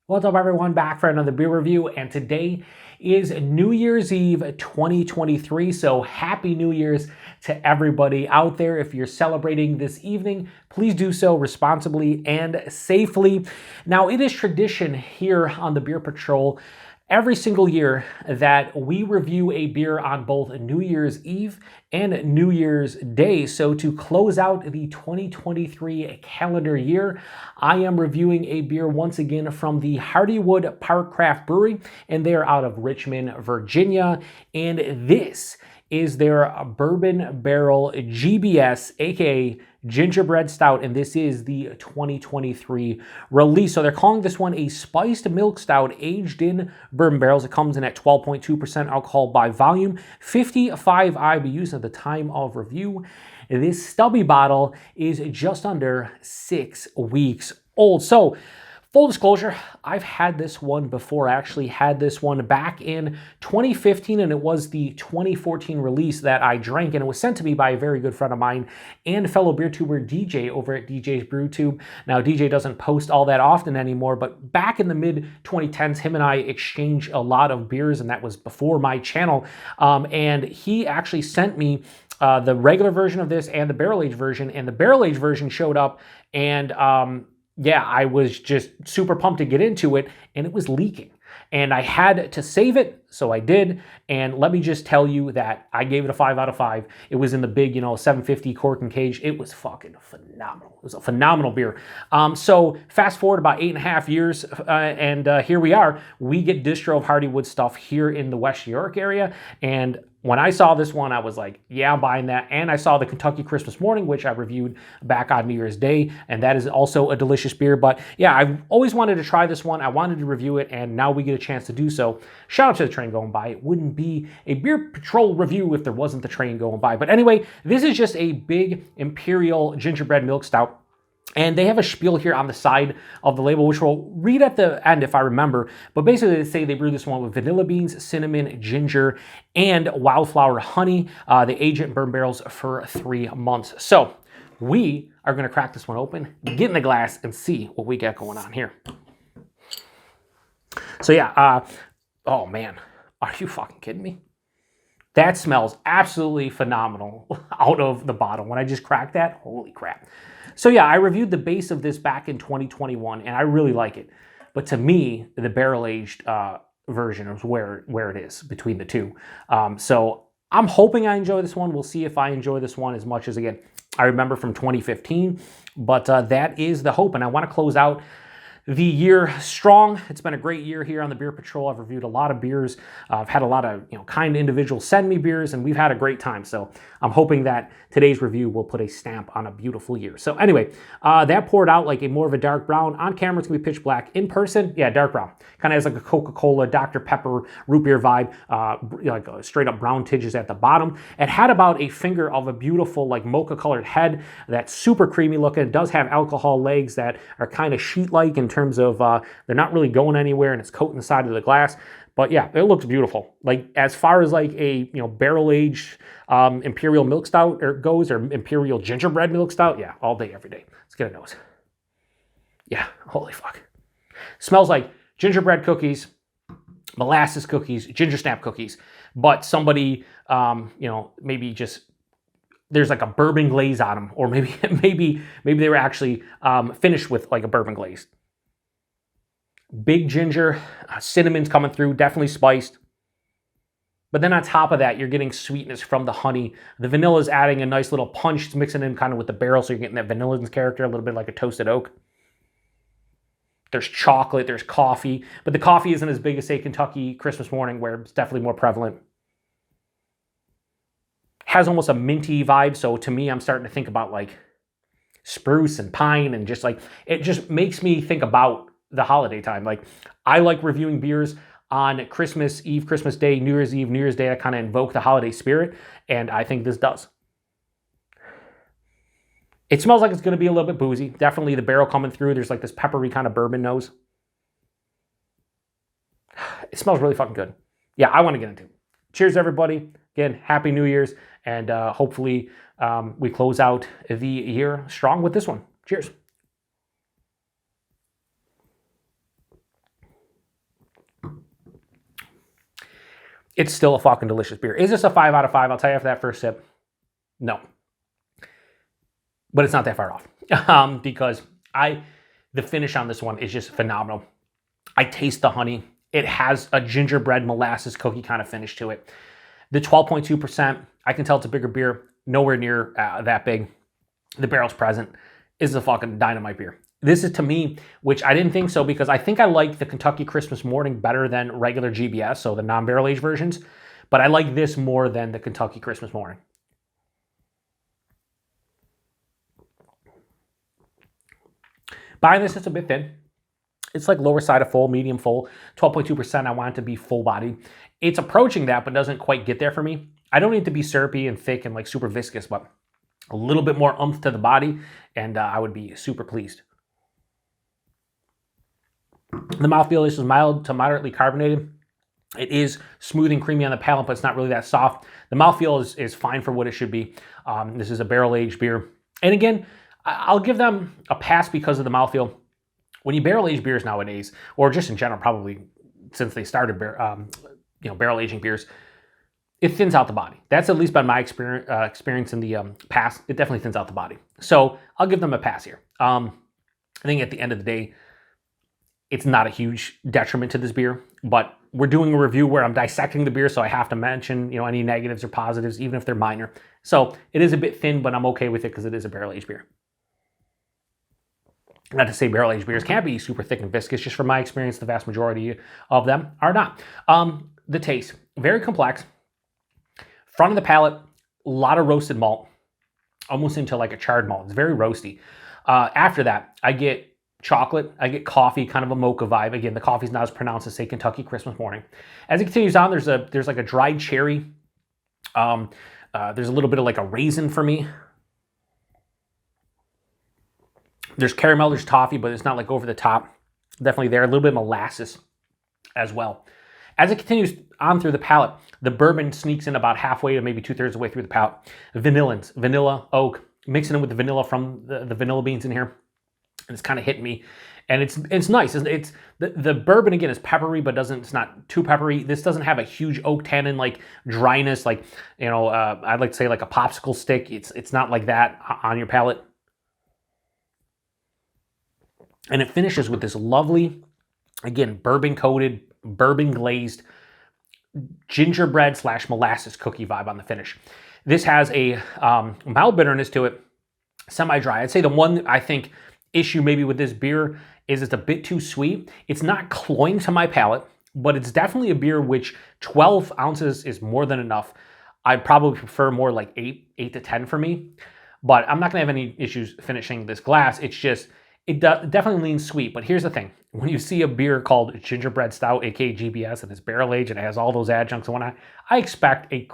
What's up, everyone? Back for another beer review, and today is New Year's Eve 2023, so Happy New Year's to everybody out there. If you're celebrating this evening, please do so responsibly and safely. Now, it is tradition here on the Beer Patrol every single year that we review a beer on both New Year's Eve and New Year's Day. So to close out the 2023 calendar year, I am reviewing a beer once again from the Hardywood Park Craft Brewery, and they're out of Richmond, Virginia. And this is their Bourbon Barrel GBS, aka Gingerbread Stout, and this is the 2023 release. So they're calling this one a spiced milk stout aged in bourbon barrels. It comes in at 12.2% alcohol by volume, 55 IBUs at the time of review. This stubby bottle is just under 6 weeks old. So full disclosure, I've had this one before. I actually had this one back in 2015, and it was the 2014 release that I drank, and it was sent to me by a very good friend of mine and fellow beer tuber DJ over at DJ's BrewTube. Now, DJ doesn't post all that often anymore, but back in the mid-2010s, him and I exchanged a lot of beers, and that was before my channel, and he actually sent me the regular version of this and the barrel-aged version, and the barrel-aged version showed up, and yeah, I was just super pumped to get into it, and it was leaking. And I had to save it, so I did. And let me just tell you that I gave it a 5 out of 5. It was in the big, 750 cork and cage. It was fucking phenomenal. It was a phenomenal beer. So fast forward about 8.5 years, and here we are. We get distro of Hardywood stuff here in the West New York area, and when I saw this one, I was like, yeah, I'm buying that. And I saw the Kentucky Christmas Morning, which I reviewed back on New Year's Day, and that is also a delicious beer. But yeah, I've always wanted to try this one. I wanted to review it, and now we get a chance to do so. Shout out to the train going by. It wouldn't be a Beer Patrol review if there wasn't the train going by. But anyway, this is just a big Imperial Gingerbread Milk Stout. And they have a spiel here on the side of the label, which we'll read at the end if I remember. But basically, they say they brew this one with vanilla beans, cinnamon, ginger, and wildflower honey. They age it in bourbon barrels for 3 months. So we are going to crack this one open, get in the glass, and see what we got going on here. So yeah, oh man, are you fucking kidding me? That smells absolutely phenomenal out of the bottle. When I just cracked that, holy crap. So yeah, I reviewed the base of this back in 2021, and I really like it. But to me, the barrel-aged version is where it is between the two. So I'm hoping I enjoy this one. We'll see if I enjoy this one as much as, again, I remember from 2015. But that is the hope, and I want to close out the year strong. It's been a great year here on the Beer Patrol. I've reviewed a lot of beers. I've had a lot of kind individuals send me beers, and we've had a great time. So I'm hoping that today's review will put a stamp on a beautiful year. So anyway, that poured out like more of a dark brown. On camera, it's gonna be pitch black. In person, yeah, dark brown. Kind of has like a Coca-Cola, Dr. Pepper, root beer vibe, like a straight up brown tinges at the bottom. It had about a finger of a beautiful like mocha colored head that's super creamy looking. It does have alcohol legs that are kind of sheet-like in terms of they're not really going anywhere, and it's coating the side of the glass. But yeah, it looks beautiful. Like as far as like a barrel-aged Imperial Milk Stout goes, or Imperial Gingerbread Milk Stout, yeah, all day, every day. Let's get a nose. Yeah, holy fuck. Smells like gingerbread cookies, molasses cookies, ginger snap cookies, but somebody, maybe just there's like a bourbon glaze on them, or maybe they were actually finished with like a bourbon glaze. Big ginger, cinnamon's coming through, definitely spiced. But then on top of that, you're getting sweetness from the honey. The vanilla is adding a nice little punch. It's mixing in kind of with the barrel, so you're getting that vanilla character, a little bit like a toasted oak. There's chocolate, there's coffee, but the coffee isn't as big as, say, Kentucky Christmas Morning, where it's definitely more prevalent. Has almost a minty vibe, so to me, I'm starting to think about like spruce and pine, and just like, it just makes me think about the holiday time. Like, I like reviewing beers on Christmas Eve, Christmas Day, New Year's Eve, New Year's Day. I kind of invoke the holiday spirit, and I think this does. It smells like it's going to be a little bit boozy. Definitely the barrel coming through. There's like this peppery kind of bourbon nose. It smells really fucking good. Yeah, I want to get into it. Cheers, everybody. Again, Happy New Year's, and hopefully we close out the year strong with this one. Cheers. it's still a fucking delicious beer. Is this a 5 out of 5? I'll tell you after that first sip. No. But it's not that far off. Because the finish on this one is just phenomenal. I taste the honey. It has a gingerbread molasses cookie kind of finish to it. The 12.2%, I can tell it's a bigger beer. Nowhere near that big. The barrel's present. Is a fucking dynamite beer. This is, to me, which I didn't think so, because I think I like the Kentucky Christmas Morning better than regular GBS, so the non-barrel aged versions. But I like this more than the Kentucky Christmas Morning. Buying this, it's a bit thin. It's like lower side of full, medium full. 12.2%, I want it to be full body. It's approaching that, but doesn't quite get there for me. I don't need to be syrupy and thick and like super viscous, but a little bit more oomph to the body, and I would be super pleased. The mouthfeel is mild to moderately carbonated. It is smooth and creamy on the palate, but it's not really that soft. The mouthfeel is fine for what it should be. This is a barrel-aged beer. And again, I'll give them a pass because of the mouthfeel. When you barrel-age beers nowadays, or just in general, probably since they started barrel-aging beers, it thins out the body. That's at least been my experience in the past. It definitely thins out the body. So I'll give them a pass here. I think at the end of the day, it's not a huge detriment to this beer, but we're doing a review where I'm dissecting the beer, so I have to mention, any negatives or positives, even if they're minor. So it is a bit thin, but I'm okay with it because it is a barrel-aged beer. Not to say barrel-aged beers can't be super thick and viscous, just from my experience, the vast majority of them are not. The taste, very complex. Front of the palate, a lot of roasted malt, almost into like a charred malt. It's very roasty. After that, I get chocolate, I get coffee, kind of a mocha vibe. Again, the coffee's not as pronounced as, say, Kentucky Christmas Morning. As it continues on, there's like a dried cherry. There's a little bit of like a raisin for me. There's caramel, there's toffee, but it's not like over the top. Definitely there. A little bit of molasses as well. As it continues on through the palate, the bourbon sneaks in about halfway to maybe 2/3 of the way through the palate. Vanillins, vanilla, oak, mixing in with the vanilla from the vanilla beans in here. And it's kind of hitting me. And it's nice. It's the bourbon, again, is peppery, but it's not too peppery. This doesn't have a huge oak tannin, like dryness, like, I'd like to say like a popsicle stick. It's not like that on your palate. And it finishes with this lovely, again, bourbon-coated, bourbon-glazed gingerbread / molasses cookie vibe on the finish. This has a mild bitterness to it, semi-dry. I'd say the one, I think, issue maybe with this beer is it's a bit too sweet. It's not cloying to my palate, but it's definitely a beer which 12 ounces is more than enough. I'd probably prefer more like 8 to 10 for me, but I'm not gonna have any issues finishing this glass. It's just, it definitely leans sweet, but here's the thing. When you see a beer called Gingerbread Stout, aka GBS, and it's barrel aged and it has all those adjuncts and whatnot, I expect a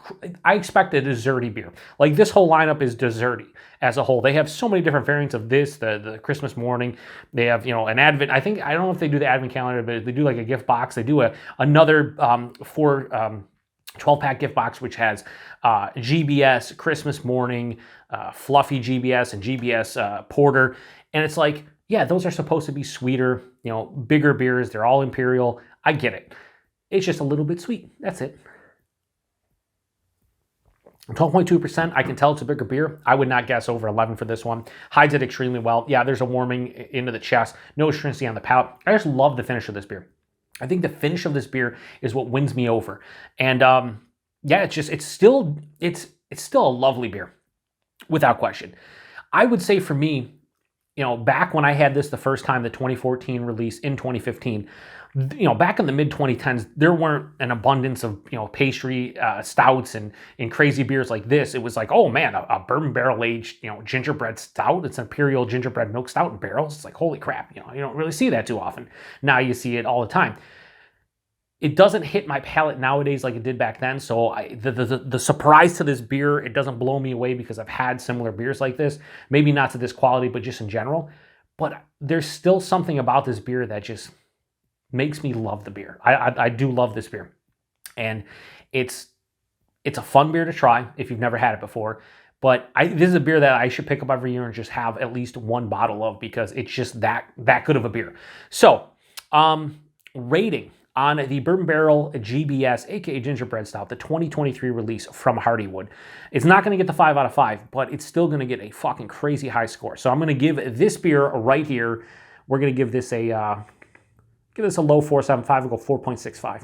desserty beer. Like, this whole lineup is desserty as a whole. They have so many different variants of this, the Christmas Morning. They have, an Advent. I don't know if they do the Advent calendar, but they do like a gift box. They do another 12-pack gift box, which has GBS, Christmas Morning, Fluffy GBS, and GBS Porter. And it's like, yeah, those are supposed to be sweeter, bigger beers. They're all Imperial. I get it. It's just a little bit sweet. That's it. 12.2%. I can tell it's a bigger beer. I would not guess over 11 for this one. Hides it extremely well. Yeah, there's a warming into the chest. No astringency on the palate. I just love the finish of this beer. I think the finish of this beer is what wins me over. And yeah, it's still a lovely beer, without question. I would say for me, back when I had this the first time, the 2014 release in 2015, back in the mid-2010s, there weren't an abundance of, pastry stouts and crazy beers like this. It was like, oh man, a bourbon barrel-aged, gingerbread stout. It's Imperial Gingerbread Milk Stout in barrels. It's like, holy crap, you don't really see that too often. Now you see it all the time. It doesn't hit my palate nowadays like it did back then, so the surprise to this beer, it doesn't blow me away because I've had similar beers like this. Maybe not to this quality, but just in general. But there's still something about this beer that just makes me love the beer. I do love this beer. And it's a fun beer to try if you've never had it before. But this is a beer that I should pick up every year and just have at least one bottle of because it's just that good of a beer. So, rating. on the Bourbon Barrel GBS, aka Gingerbread Stout, the 2023 release from Hardywood. It's not going to get the 5 out of 5, but it's still going to get a fucking crazy high score. So I'm going to give this beer right here, we're going to give this a low 4.75 and go 4.65.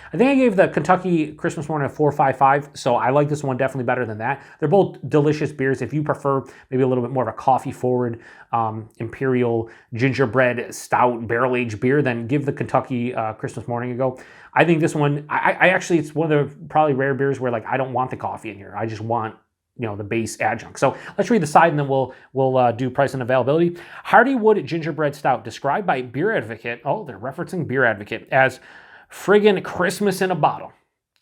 I think I gave the Kentucky Christmas Morning a 4.55, so I like this one definitely better than that. They're both delicious beers. If you prefer maybe a little bit more of a coffee-forward Imperial Gingerbread Stout barrel-aged beer, then give the Kentucky Christmas Morning a go. I think this one, I actually, it's one of the probably rare beers where like I don't want the coffee in here. I just want, you know, the base adjunct. So let's read the side and then we'll do price and availability. Hardywood Gingerbread Stout, described by BeerAdvocate. Oh, they're referencing BeerAdvocate as friggin' Christmas in a bottle.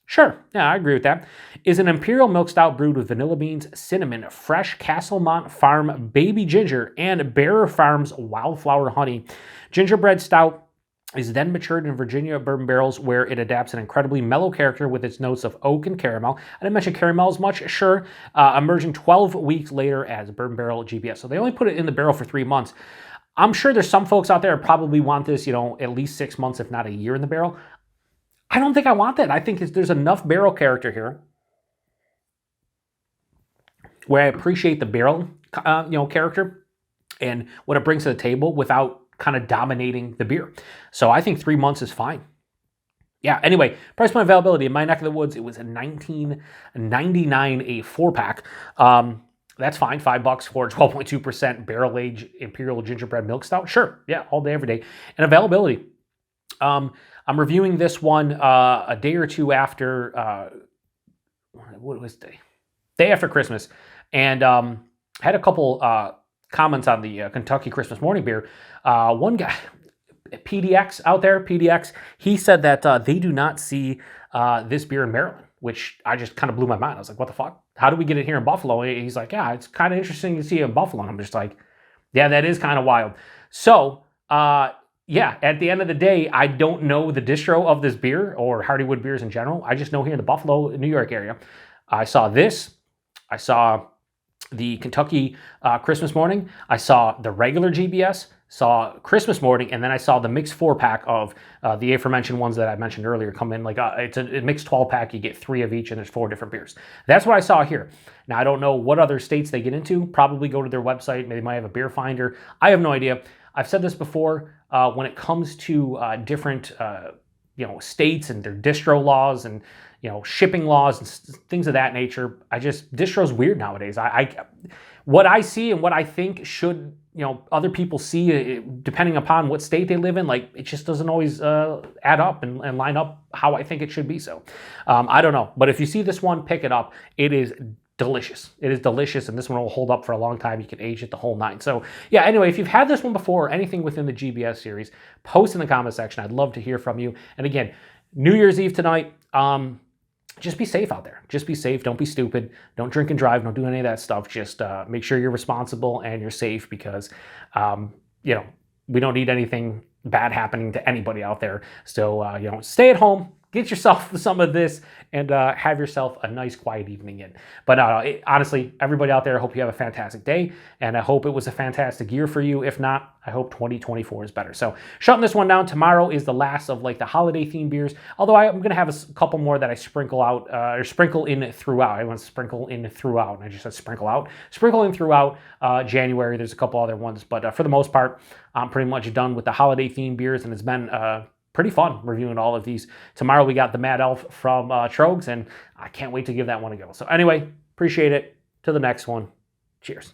Sure, yeah, I agree with that. Is an Imperial Milk Stout brewed with vanilla beans, cinnamon, fresh Casselmonte Farm baby ginger, and Bearer Farms wildflower honey. Gingerbread Stout is then matured in Virginia bourbon barrels where it adapts an incredibly mellow character with its notes of oak and caramel. I didn't mention caramel as much, sure. Emerging 12 weeks later as Bourbon Barrel GBS. So they only put it in the barrel for 3 months. I'm sure there's some folks out there who probably want this, you know, at least 6 months, if not a year in the barrel. I don't think I want that. I think there's enough barrel character here where I appreciate the barrel, character and what it brings to the table without kind of dominating the beer. So I think 3 months is fine. Yeah, anyway, price point availability. In my neck of the woods, it was a $19.99 a 4-pack. That's fine, $5 for 12.2% barrel-aged Imperial Gingerbread Milk Stout. Sure, yeah, all day, every day. And availability. I'm reviewing this one a day or two after, what was the day? Day after Christmas. And had a couple comments on the Kentucky Christmas Morning beer. One guy, PDX out there, PDX, he said that they do not see this beer in Maryland, which I just kind of blew my mind. I was like, what the fuck? How do we get it here in Buffalo? He's like, yeah, it's kind of interesting to see it in Buffalo. And I'm just like, yeah, that is kind of wild. So, yeah, at the end of the day, I don't know the distro of this beer or Hardywood beers in general. I just know here in the Buffalo, New York area. I saw this. I saw the Kentucky Christmas Morning. I saw the regular GBS, saw Christmas Morning, and then I saw the mixed 4-pack of the aforementioned ones that I mentioned earlier come in. Like it's a mixed 12-pack. You get 3 of each, and there's 4 different beers. That's what I saw here. Now, I don't know what other states they get into. Probably go to their website. Maybe they might have a beer finder. I have no idea. I've said this before. When it comes to different, states and their distro laws and, shipping laws and things of that nature, distro's weird nowadays. What I see and what I think should, other people see, depending upon what state they live in, like it just doesn't always add up and line up how I think it should be. So I don't know. But if you see this one, pick it up. It is delicious. It is delicious, and this one will hold up for a long time. You can age it the whole 9. So yeah, anyway, if you've had this one before or anything within the GBS series, post in the comment section. I'd love to hear from you. And again, New Year's Eve tonight, just be safe out there. Just be safe. Don't be stupid. Don't drink and drive. Don't do any of that stuff. Just make sure you're responsible and you're safe because, we don't need anything bad happening to anybody out there. So, stay at home. Get yourself some of this and have yourself a nice, quiet evening in. But honestly, everybody out there, I hope you have a fantastic day, and I hope it was a fantastic year for you. If not, I hope 2024 is better. So shutting this one down, tomorrow is the last of like the holiday-themed beers, although I'm going to have a couple more that I sprinkle out, or sprinkle in throughout. I want to sprinkle in throughout, and I just said sprinkle out. Sprinkle in throughout January. There's a couple other ones, but for the most part, I'm pretty much done with the holiday-themed beers, and it's been pretty fun reviewing all of these. Tomorrow we got the Mad Elf from Trogs, and I can't wait to give that one a go. So anyway, appreciate it. To the next one. Cheers.